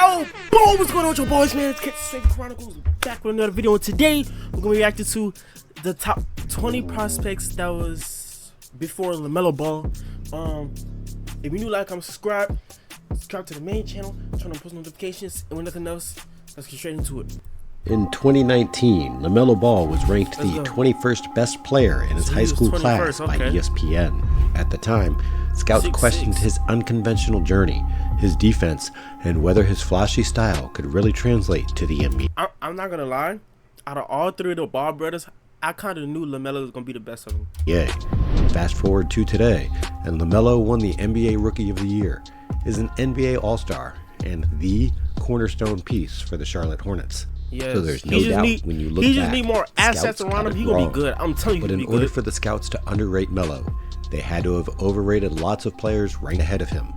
Yo, boom, what's going on with your boys, man? It's K2Swavy Chronicles back with another video, and today we're going to be reacting to the top 20 prospects that was before LaMelo Ball. If you're new, like, comment, subscribe to the main channel, turn on post notifications, and with nothing else, let's get straight into it. In 2019, LaMelo Ball was ranked the 21st best player in his high school class by ESPN. At the time, scouts questioned his unconventional journey, his defense, and whether his flashy style could really translate to the NBA. I'm not gonna lie, out of all three of the Ball brothers, I kind of knew LaMelo was gonna be the best of them. Yeah. Fast forward to today, and LaMelo won the NBA Rookie of the Year, is an NBA All-Star, and the cornerstone piece for the Charlotte Hornets. Yes. So there's no doubt when you look back, he just need more assets around him. He gonna be good. I'm telling you, but in order for the scouts to underrate Melo, they had to have overrated lots of players right ahead of him.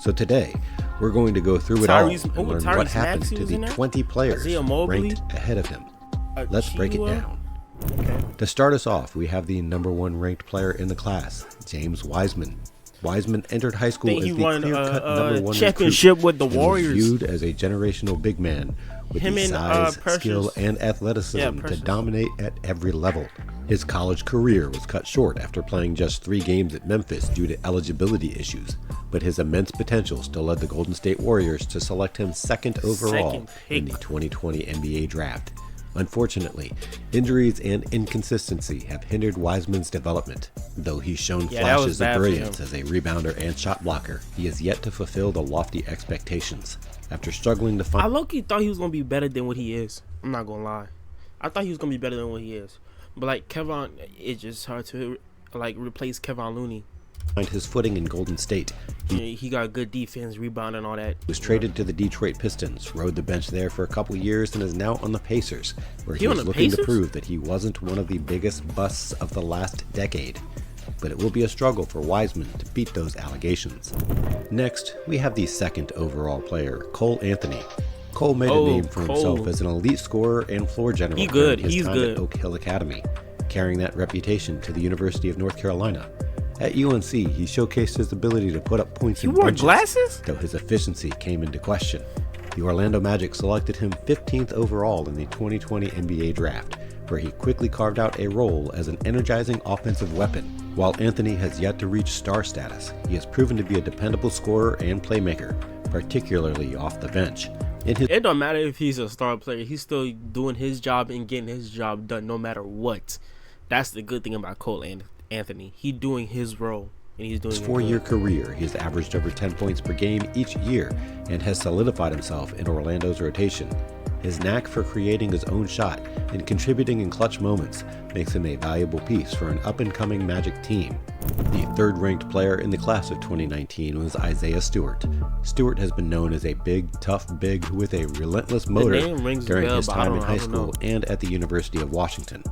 So today, we're going to go through it all and learn what happened to the 20 players ranked ahead of him. Let's break it down. Okay. To start us off, we have the #1 ranked player in the class, James Wiseman. Wiseman entered high school as the clear-cut #1 championship with the Warriors. He was viewed as a generational big man with the size, skill, and athleticism to dominate at every level. His college career was cut short after playing just 3 games at Memphis due to eligibility issues, but his immense potential still led the Golden State Warriors to select him second overall in the 2020 NBA draft. Unfortunately, injuries and inconsistency have hindered Wiseman's development. Though he's shown flashes of brilliance as a rebounder and shot blocker, he has yet to fulfill the lofty expectations. After struggling to find... I low-key thought he was going to be better than what he is. I'm not going to lie. I thought he was going to be better than what he is. But, like, Kevin, it's just hard to, like, replace Kevin Looney. Find his footing in Golden State. He got good defense, rebound, and all that. He was traded to the Detroit Pistons, rode the bench there for a couple years, and is now on the Pacers, where he was looking to prove that he wasn't one of the biggest busts of the last decade. But it will be a struggle for Wiseman to beat those allegations. Next, we have the 2nd overall player, Cole Anthony. Cole made a name for himself as an elite scorer and floor general during his time at Oak Hill Academy, carrying that reputation to the University of North Carolina. At UNC, he showcased his ability to put up points in bunches, though his efficiency came into question. The Orlando Magic selected him 15th overall in the 2020 NBA draft, where he quickly carved out a role as an energizing offensive weapon. While Anthony has yet to reach star status, he has proven to be a dependable scorer and playmaker, particularly off the bench. It don't matter if he's a star player, he's still doing his job and getting his job done no matter what. That's the good thing about Cole Anthony. He's doing his role, and he's doing his 4-year career. He has averaged over 10 points per game each year and has solidified himself in Orlando's rotation. His knack for creating his own shot and contributing in clutch moments makes him a valuable piece for an up-and-coming Magic team. The 3rd-ranked player in the class of 2019 was Isaiah Stewart. Stewart has been known as a big, tough big with a relentless motor during his time in high school and at the University of Washington.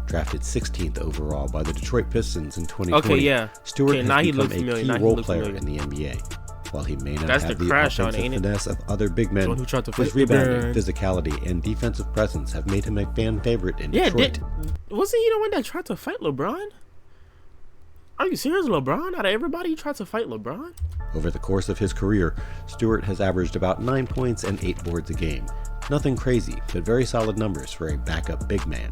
Drafted 16th overall by the Detroit Pistons in 2020, Stewart has become a key role player in the NBA. While he may not have the offensive finesse of other big men, his rebounding, physicality, and defensive presence have made him a fan favorite in Detroit. Wasn't he the one that tried to fight LeBron? Are you serious? LeBron? Out of everybody, he tried to fight LeBron? Over the course of his career, Stewart has averaged about 9 points and 8 boards a game. Nothing crazy, but very solid numbers for a backup big man.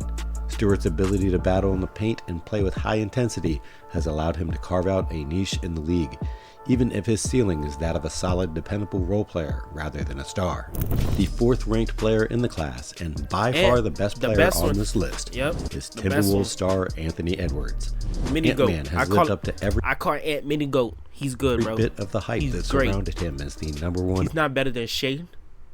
Stewart's ability to battle in the paint and play with high intensity has allowed him to carve out a niche in the league, even if his ceiling is that of a solid, dependable role player rather than a star. The 4th-ranked player in the class, and by far the best player on this list, is Timberwolves star Anthony Edwards. Ant-Man has lived up to every Ant Mini Goat. He's good, bro. bit of the hype that surrounded him as the #1. He's not better than Shea.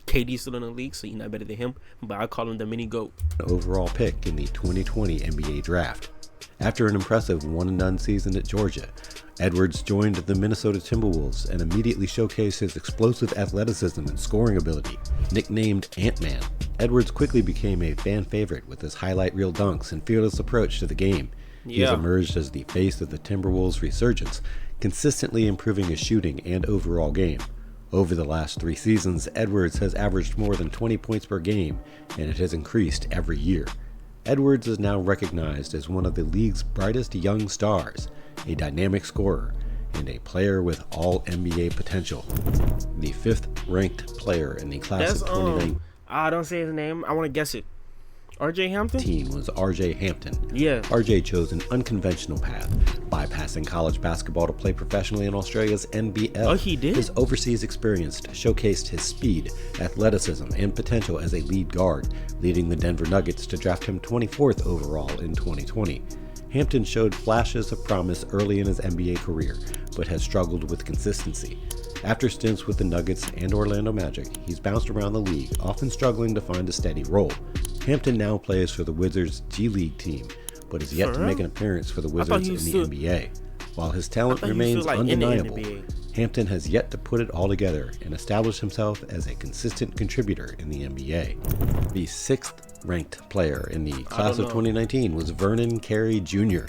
KD's still in the league, so he's not better than him, but I call him the Mini Goat. Overall pick in the 2020 NBA draft. After an impressive 1-and-done season at Georgia, Edwards joined the Minnesota Timberwolves and immediately showcased his explosive athleticism and scoring ability. Nicknamed Ant-Man, Edwards quickly became a fan favorite with his highlight reel dunks and fearless approach to the game. He has emerged as the face of the Timberwolves' resurgence, consistently improving his shooting and overall game. Over the last 3 seasons, Edwards has averaged more than 20 points per game, and it has increased every year. Edwards is now recognized as one of the league's brightest young stars, a dynamic scorer, and a player with all NBA potential. The 5th ranked player in the class of 2019. Don't say his name. I want to guess it. RJ Hampton? Team was RJ Hampton. Yeah. RJ chose an unconventional path, bypassing college basketball to play professionally in Australia's NBL. Oh, he did? His overseas experience showcased his speed, athleticism, and potential as a lead guard, leading the Denver Nuggets to draft him 24th overall in 2020. Hampton showed flashes of promise early in his NBA career, but has struggled with consistency. After stints with the Nuggets and Orlando Magic, he's bounced around the league, often struggling to find a steady role. Hampton now plays for the Wizards G League team, but is yet to make an appearance for the Wizards in the NBA. While his talent remains undeniable, Hampton has yet to put it all together and establish himself as a consistent contributor in the NBA. The 6th ranked player in the class of 2019 was Vernon Carey Jr.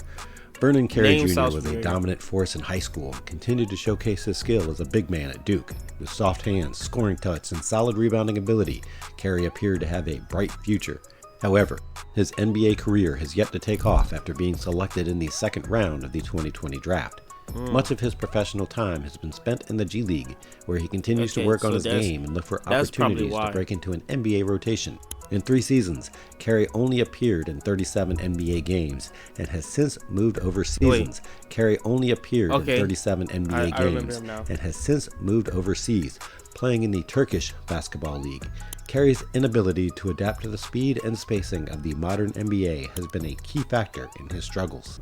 Vernon Carey Jr. was a dominant force in high school and continued to showcase his skill as a big man at Duke. With soft hands, scoring touch, and solid rebounding ability, Carey appeared to have a bright future. However, his NBA career has yet to take off after being selected in the 2nd round of the 2020 draft. Much of his professional time has been spent in the G League, where he continues to work on his game and look for opportunities to break into an NBA rotation. In 3 seasons, Carey only appeared in 37 NBA games and has since moved overseas. Carey only appeared in 37 NBA games and has since moved overseas, playing in the Turkish Basketball League. Carey's inability to adapt to the speed and spacing of the modern NBA has been a key factor in his struggles.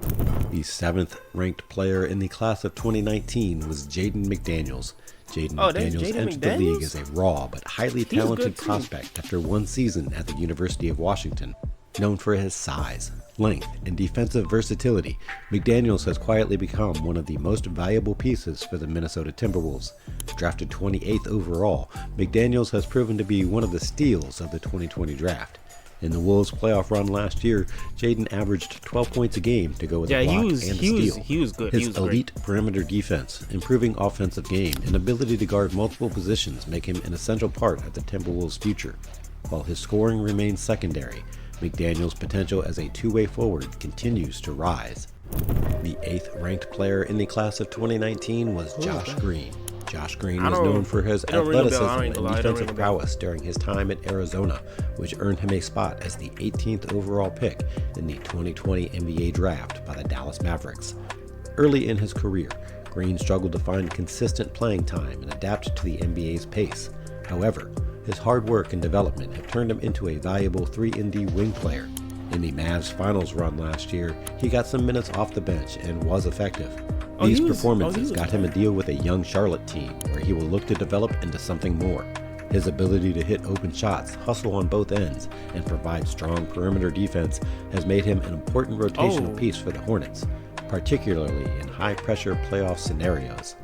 The 7th ranked player in the class of 2019 was Jaden McDaniels. Jaden McDaniels entered the league as a raw but highly talented prospect after 1 season at the University of Washington. Known for his size, length, and defensive versatility, McDaniels has quietly become one of the most valuable pieces for the Minnesota Timberwolves. Drafted 28th overall, McDaniels has proven to be one of the steals of the 2020 draft. In the Wolves' playoff run last year, Jaden averaged 12 points a game to go with a block and a steal. He was good. His elite perimeter defense, improving offensive game, and ability to guard multiple positions make him an essential part of the Timberwolves' future. While his scoring remains secondary, McDaniels' potential as a two-way forward continues to rise. The 8th ranked player in the class of 2019 was Josh Green. Josh Green was known for his athleticism and defensive prowess during his time at Arizona, which earned him a spot as the 18th overall pick in the 2020 NBA draft by the Dallas Mavericks. Early in his career, Green struggled to find consistent playing time and adapt to the NBA's pace. However, his hard work and development have turned him into a valuable 3-and-D wing player. In the Mavs finals run last year, he got some minutes off the bench and was effective. These performances got him a deal with a young Charlotte team, where he will look to develop into something more. His ability to hit open shots, hustle on both ends, and provide strong perimeter defense has made him an important rotational piece for the Hornets, particularly in high-pressure playoff scenarios.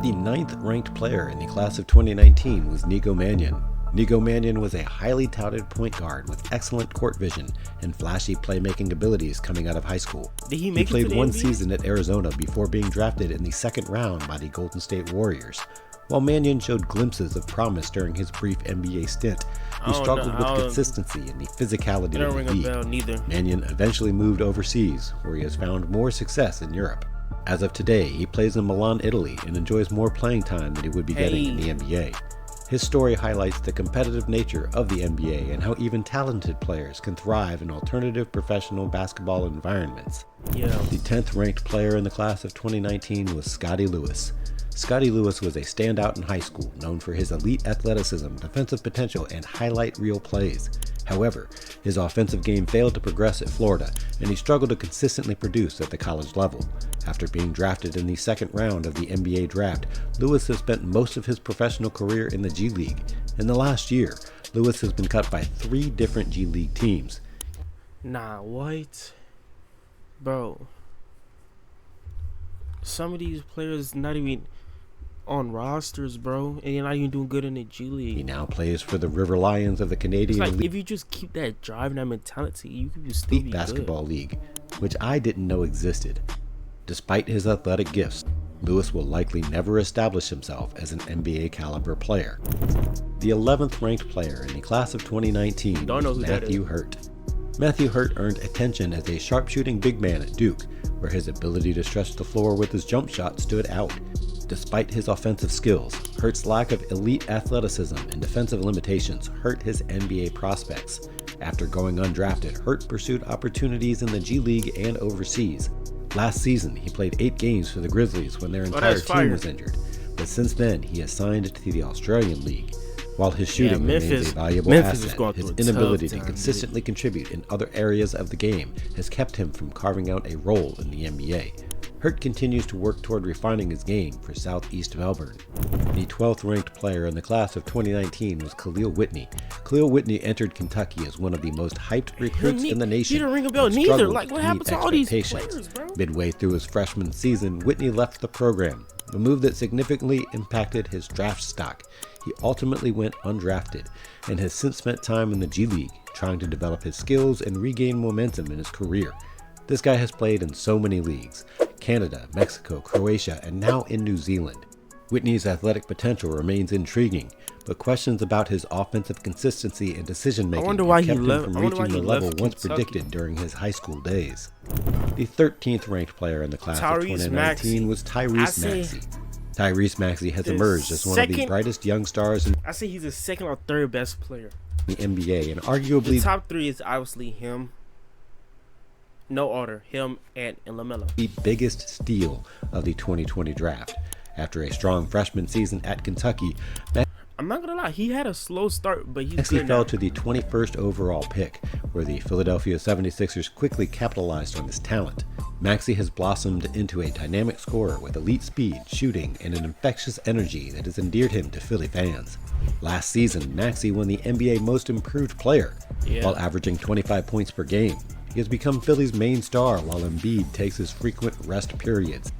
The 9th ranked player in the class of 2019 was Nico Mannion. Nico Mannion was a highly touted point guard with excellent court vision and flashy playmaking abilities coming out of high school. He played 1 season at Arizona before being drafted in the 2nd round by the Golden State Warriors. While Mannion showed glimpses of promise during his brief NBA stint, he struggled with consistency and the physicality of the league. Mannion eventually moved overseas, where he has found more success in Europe. As of today, he plays in Milan, Italy, and enjoys more playing time than he would be getting in the NBA. His story highlights the competitive nature of the NBA and how even talented players can thrive in alternative professional basketball environments. The 10th ranked player in the class of 2019 was Scottie Lewis. Scottie Lewis was a standout in high school, known for his elite athleticism, defensive potential, and highlight reel plays. However, his offensive game failed to progress at Florida, and he struggled to consistently produce at the college level. After being drafted in the 2nd round of the NBA draft, Lewis has spent most of his professional career in the G League. In the last year, Lewis has been cut by 3 different G League teams. Nah, what? Bro. Some of these players not even on rosters, bro, and you're not even doing good in the G League. He now plays for the River Lions of the Canadian League. League. If you just keep that drive and that mentality, you could still be Basketball League, which I didn't know existed. Despite his athletic gifts, Lewis will likely never establish himself as an NBA caliber player. The 11th ranked player in the class of 2019 was Matthew Hurt. Matthew Hurt earned attention as a sharpshooting big man at Duke, where his ability to stretch the floor with his jump shot stood out. Despite his offensive skills, Hurt's lack of elite athleticism and defensive limitations hurt his NBA prospects. After going undrafted, Hurt pursued opportunities in the G League and overseas. Last season, he played 8 games for the Grizzlies when their entire team was injured, but since then he has signed to the Australian League. While his shooting remains a valuable asset, his inability to consistently contribute in other areas of the game has kept him from carving out a role in the NBA. Hurt continues to work toward refining his game for Southeast Melbourne. The 12th ranked player in the class of 2019 was Khalil Whitney. Khalil Whitney entered Kentucky as one of the most hyped recruits in the nation. He didn't ring a bell neither. Like, what happened to all these players, bro? Midway through his freshman season, Whitney left the program, a move that significantly impacted his draft stock. He ultimately went undrafted and has since spent time in the G League, trying to develop his skills and regain momentum in his career. This guy has played in so many leagues: Canada, Mexico, Croatia, and now in New Zealand. Whitney's athletic potential remains intriguing, but questions about his offensive consistency and decision-making have kept him from reaching the level once predicted during his high school days. The 13th ranked player in the class of 2019 was Tyrese Maxey. Tyrese Maxey has emerged as one of the brightest young stars in I say he's the second or third best player the NBA, and arguably the top 3 is obviously him. No order, him and LaMelo. The biggest steal of the 2020 draft. After a strong freshman season at Kentucky, I'm not gonna lie, he had a slow start, but he's Maxey good fell now. to the 21st overall pick, where the Philadelphia 76ers quickly capitalized on his talent. Maxey has blossomed into a dynamic scorer with elite speed, shooting, and an infectious energy that has endeared him to Philly fans. Last season, Maxey won the NBA Most Improved Player, while averaging 25 points per game. He has become Philly's main star while Embiid takes his frequent rest periods.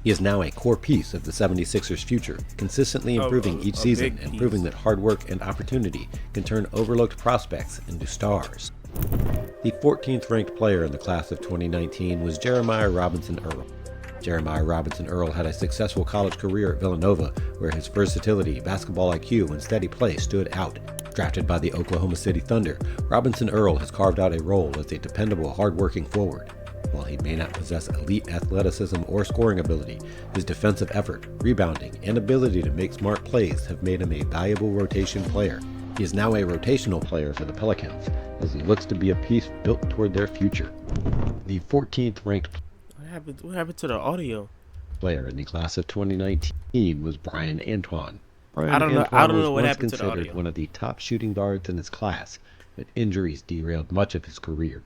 He is now a core piece of the 76ers' future, consistently improving each season and proving that hard work and opportunity can turn overlooked prospects into stars. The 14th ranked player in the class of 2019 was Jeremiah Robinson Earl. Jeremiah Robinson Earl had a successful college career at Villanova, where his versatility, basketball IQ, and steady play stood out. Drafted by the Oklahoma City Thunder, Robinson Earl has carved out a role as a dependable, hard-working forward. While he may not possess elite athleticism or scoring ability, his defensive effort, rebounding, and ability to make smart plays have made him a valuable rotation player. He is now a rotational player for the Pelicans, as he looks to be a piece built toward their future. The 14th ranked What happened to the audio? player in the class of 2019 was Brian Antoine. I don't know what happened to the audio. Considered one of the top shooting guards in his class, but injuries derailed much of his career.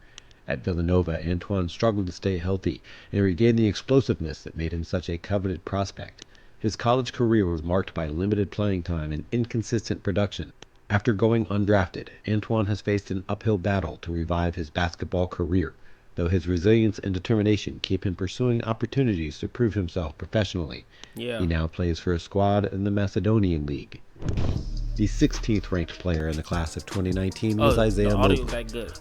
At Villanova, Antoine struggled to stay healthy and regain the explosiveness that made him such a coveted prospect. His college career was marked by limited playing time and inconsistent production. After going undrafted, Antoine has faced an uphill battle to revive his basketball career, though his resilience and determination keep him pursuing opportunities to prove himself professionally. He now plays for a squad in the Macedonian League. The 16th ranked player in the class of 2019 was Isaiah Mobley.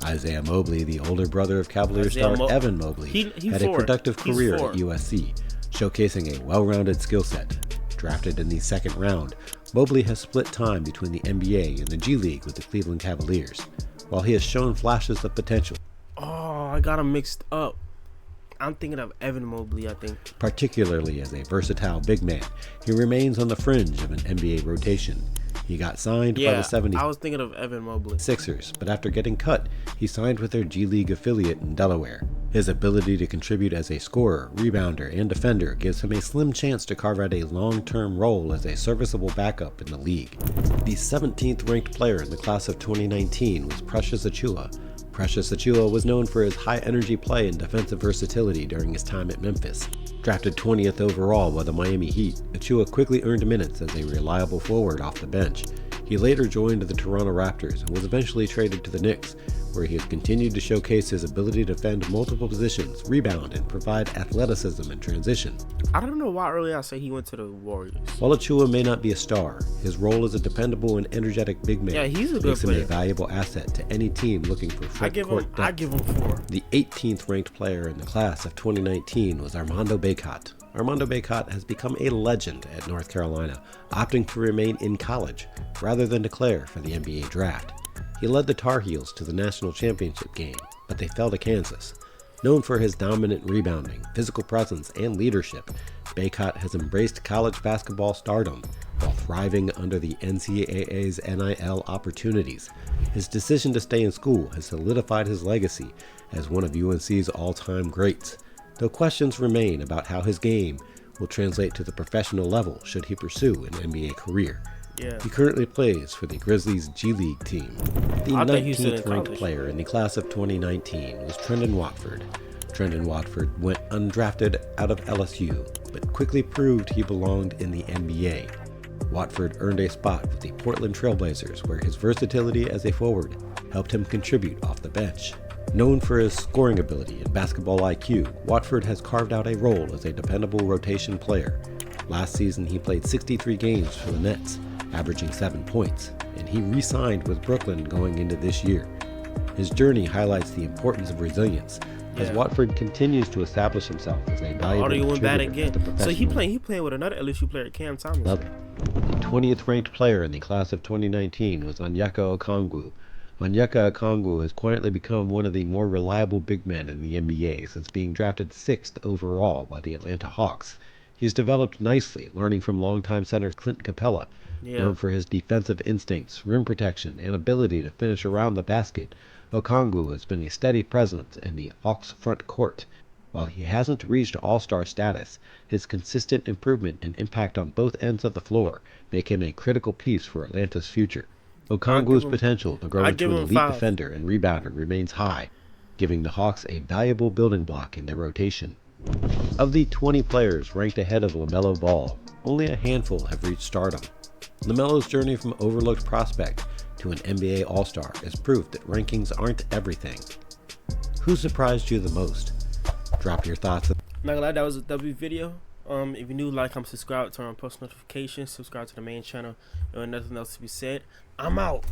Isaiah Mobley, the older brother of Cavaliers star Evan Mobley, had a productive career at USC, showcasing a well-rounded skill set. Drafted in the second round, Mobley has split time between the NBA and the G League with the Cleveland Cavaliers. While he has shown flashes of potential, I got him mixed up. I'm thinking of Evan Mobley, I think. Particularly as a versatile big man, he remains on the fringe of an NBA rotation. He got signed by the 76ers. I was thinking of Evan Mobley. But after getting cut, he signed with their G League affiliate in Delaware. His ability to contribute as a scorer, rebounder, and defender gives him a slim chance to carve out a long-term role as a serviceable backup in the league. The 17th ranked player in the class of 2019 was Precious Achiuwa. Precious Achiuwa was known for his high-energy play and defensive versatility during his time at Memphis. Drafted 20th overall by the Miami Heat, Achiuwa quickly earned minutes as a reliable forward off the bench. He later joined the Toronto Raptors and was eventually traded to the Knicks, where he has continued to showcase his ability to defend multiple positions, rebound, and provide athleticism in transition. I don't know why earlier I said he went to the Warriors. While Achiuwa may not be a star, his role as a dependable and energetic big man he's a good makes him player. a valuable asset to any team looking for front court depth. I give him 4. The 18th ranked player in the class of 2019 was Armando Bacot. Armando Bacot has become a legend at North Carolina, opting to remain in college rather than declare for the NBA draft. He led the Tar Heels to the national championship game, but they fell to Kansas. Known for his dominant rebounding, physical presence, and leadership, Bacot has embraced college basketball stardom while thriving under the NCAA's NIL opportunities. His decision to stay in school has solidified his legacy as one of UNC's all-time greats, though questions remain about how his game will translate to the professional level should he pursue an NBA career. Yeah. He currently plays for the Grizzlies G League team. The 19th ranked player in the class of 2019 was Trendon Watford. Trendon Watford went undrafted out of LSU, but quickly proved he belonged in the NBA. Watford earned a spot with the Portland Trail Blazers, where his versatility as a forward helped him contribute off the bench. Known for his scoring ability and basketball IQ, Watford has carved out a role as a dependable rotation player. Last season, he played 63 games for the Nets, averaging 7 points, and he re-signed with Brooklyn going into this year. His journey highlights the importance of resilience as Watford continues to establish himself as a valuable contributor. So he playing with another LSU player, Cam Thomas. The 20th ranked player in the class of 2019 was Onyeka Okongwu. Onyeka Okongwu has quietly become one of the more reliable big men in the NBA since being drafted 6th overall by the Atlanta Hawks. He's developed nicely, learning from longtime center Clint Capella. Known for his defensive instincts, rim protection, and ability to finish around the basket, Okongwu has been a steady presence in the Hawks front court. While he hasn't reached all-star status, his consistent improvement and impact on both ends of the floor make him a critical piece for Atlanta's future. Okongwu's potential to grow into an elite defender and rebounder remains high, giving the Hawks a valuable building block in their rotation. Of the 20 players ranked ahead of LaMelo Ball, only a handful have reached stardom. LaMelo's journey from overlooked prospect to an NBA All-Star is proof that rankings aren't everything. Who surprised you the most? Drop your thoughts. Not gonna lie, that was a W video. If you're new, like, comment, subscribe, turn on post notifications, subscribe to the main channel. There's nothing else to be said. I'm out.